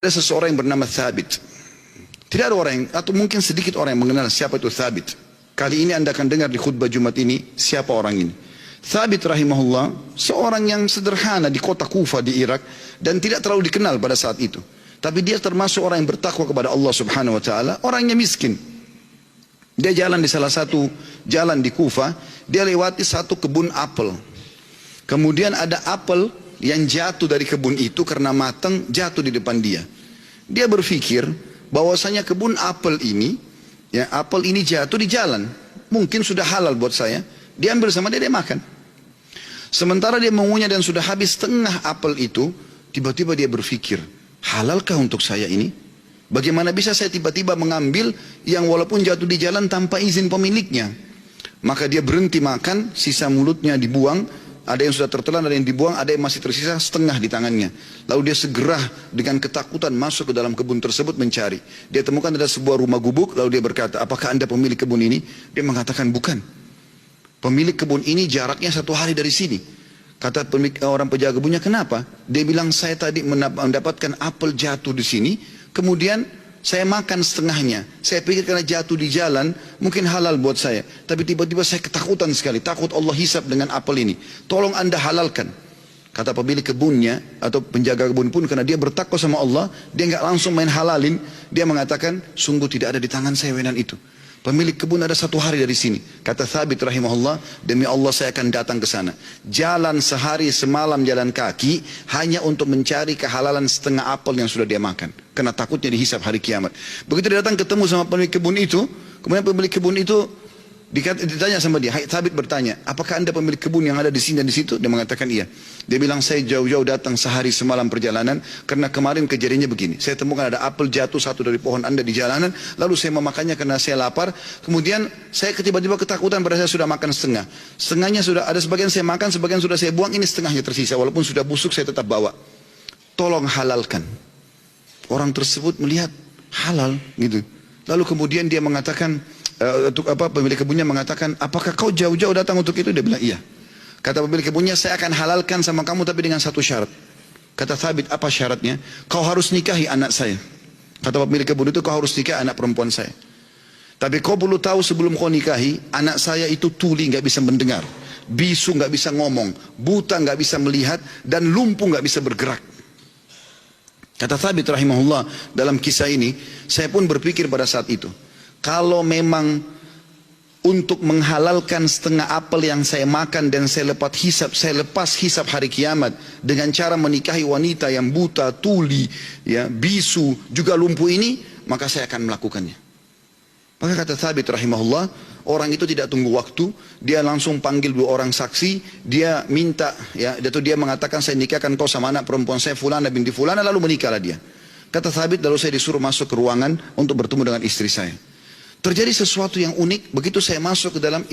Ada seseorang yang bernama Thabit. Tidak ada orang yang, atau mungkin sedikit orang yang mengenal siapa itu Thabit. Kali ini anda akan dengar di khutbah Jumat ini siapa orang ini. Thabit rahimahullah seorang yang sederhana di kota Kufa di Irak dan tidak terlalu dikenal pada saat itu. Tapi dia termasuk orang yang bertakwa kepada Allah Subhanahu wa taala, orangnya miskin. Dia jalan di salah satu jalan di Kufa, dia lewati satu kebun apel. Kemudian ada apel yang jatuh dari kebun itu karena matang, jatuh di depan dia. Dia berpikir bahwasanya kebun apel ini, ya apel ini jatuh di jalan, mungkin sudah halal buat saya. Dia ambil sama dia makan. Sementara dia mengunyah dan sudah habis setengah apel itu, tiba-tiba dia berpikir, halalkah untuk saya ini? Bagaimana bisa saya tiba-tiba mengambil yang walaupun jatuh di jalan tanpa izin pemiliknya? Maka dia berhenti makan, sisa mulutnya dibuang. Ada yang sudah tertelan, ada yang dibuang, ada yang masih tersisa setengah di tangannya. Lalu dia segera dengan ketakutan masuk ke dalam kebun tersebut mencari. Dia temukan ada sebuah rumah gubuk, lalu dia berkata, apakah anda pemilik kebun ini? Dia mengatakan bukan. Pemilik kebun ini jaraknya 1 hari dari sini. Kata orang penjaga kebunnya, kenapa? Dia bilang, saya tadi mendapatkan apel jatuh di sini, kemudian saya makan setengahnya. Saya pikir karena jatuh di jalan, mungkin halal buat saya. Tapi tiba-tiba saya ketakutan sekali. Takut Allah hisab dengan apel ini. Tolong anda halalkan. Kata pemilik kebunnya, atau penjaga kebun pun, karena dia bertakwa sama Allah, dia nggak langsung main halalin. Dia mengatakan, sungguh tidak ada di tangan saya wenan itu. Pemilik kebun ada 1 hari dari sini. Kata Thabit rahimahullah, demi Allah saya akan datang ke sana. Jalan sehari semalam jalan kaki hanya untuk mencari kehalalan setengah apel yang sudah dia makan. Karena takutnya dihisab hari kiamat. Begitu dia datang ketemu sama pemilik kebun itu, kemudian pemilik kebun itu ditanya sama dia, Thabit bertanya, apakah anda pemilik kebun yang ada di sini dan di situ? Dia mengatakan iya. Dia bilang, saya jauh-jauh datang sehari semalam perjalanan karena kemarin kejadiannya begini. Saya temukan ada apel jatuh satu dari pohon anda di jalanan, lalu saya memakannya karena saya lapar. Kemudian saya tiba-tiba ketakutan pada saya sudah makan setengah. Setengahnya sudah ada, sebagian saya makan, sebagian sudah saya buang, ini setengahnya tersisa. Walaupun sudah busuk saya tetap bawa. Tolong halalkan. Orang tersebut melihat halal gitu. Lalu kemudian dia mengatakan, pemilik kebunnya mengatakan, apakah kau jauh-jauh datang untuk itu? Dia bilang iya. Kata pemilik kebunnya, saya akan halalkan sama kamu tapi dengan satu syarat. Kata Thabit, apa syaratnya? Kau harus nikahi anak saya. Kata pemilik kebun itu, kau harus nikah anak perempuan saya. Tapi kau perlu tahu sebelum kau nikahi, anak saya itu tuli, nggak bisa mendengar, bisu nggak bisa ngomong, buta nggak bisa melihat, dan lumpuh nggak bisa bergerak. Kata Thabit rahimahullah, dalam kisah ini saya pun berpikir pada saat itu, kalau memang untuk menghalalkan setengah apel yang saya makan dan saya lepas hisab hari kiamat dengan cara menikahi wanita yang buta, tuli, ya, bisu, juga lumpuh ini, maka saya akan melakukannya. Maka kata Thabit rahimahullah, orang itu tidak tunggu waktu, dia langsung panggil 2 orang saksi, dia minta, ya, dia mengatakan saya nikahkan kau sama anak perempuan saya Fulana binti Fulana, lalu menikahlah dia. Kata Thabit, lalu saya disuruh masuk ke ruangan untuk bertemu dengan istri saya. Terjadi sesuatu yang unik, begitu saya masuk ke dalam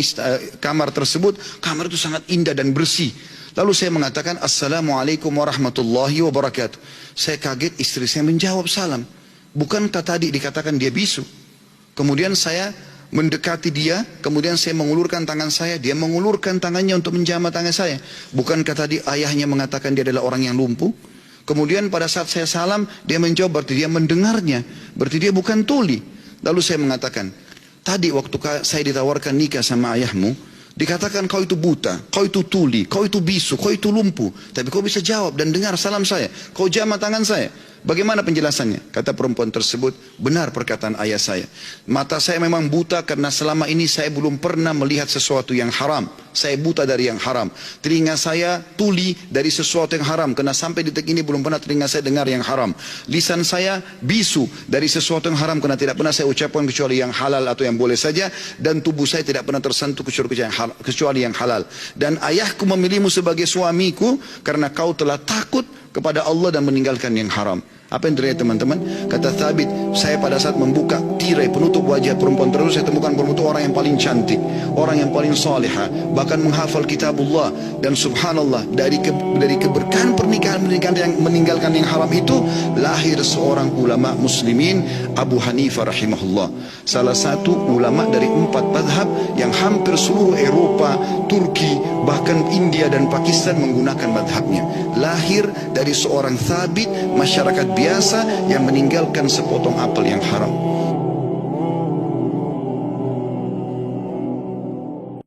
kamar tersebut, kamar itu sangat indah dan bersih. Lalu saya mengatakan, Assalamualaikum warahmatullahi wabarakatuh. Saya kaget, istri saya menjawab salam. Bukankah tadi dikatakan dia bisu? Kemudian saya mendekati dia, kemudian saya mengulurkan tangan saya, dia mengulurkan tangannya untuk menjamah tangan saya. Bukankah tadi ayahnya mengatakan dia adalah orang yang lumpuh? Kemudian pada saat saya salam, dia menjawab, berarti dia mendengarnya, berarti dia bukan tuli. Lalu saya mengatakan, tadi waktu saya ditawarkan nikah sama ayahmu, dikatakan kau itu buta, kau itu tuli, kau itu bisu, kau itu lumpuh. Tapi kau bisa jawab dan dengar salam saya, kau jamah tangan saya. Bagaimana penjelasannya? Kata perempuan tersebut, benar perkataan ayah saya. Mata saya memang buta karena selama ini saya belum pernah melihat sesuatu yang haram. Saya buta dari yang haram. Telinga saya tuli dari sesuatu yang haram, karena sampai detik ini belum pernah telinga saya dengar yang haram. Lisan saya bisu dari sesuatu yang haram, karena tidak pernah saya ucapkan kecuali yang halal atau yang boleh saja. Dan tubuh saya tidak pernah tersentuh kecuali yang halal. Dan ayahku memilihmu sebagai suamiku karena kau telah takut kepada Allah dan meninggalkan yang haram. Apa yang terjadi teman-teman? Kata Thabit, saya pada saat membuka tirai penutup wajah perempuan tersebut, saya temukan perempuan itu orang yang paling cantik, orang yang paling salihah, bahkan menghafal kitabullah. Dan subhanallah, dari keberkahan pernikahan yang meninggalkan yang haram itu, lahir seorang ulama muslimin, Abu Hanifah rahimahullah. Salah satu ulama dari 4 madhab yang hampir seluruh Eropa, Turki, bahkan India dan Pakistan menggunakan madhabnya. Lahir dari seorang Thabit, masyarakat biasa yang meninggalkan sepotong apel yang haram.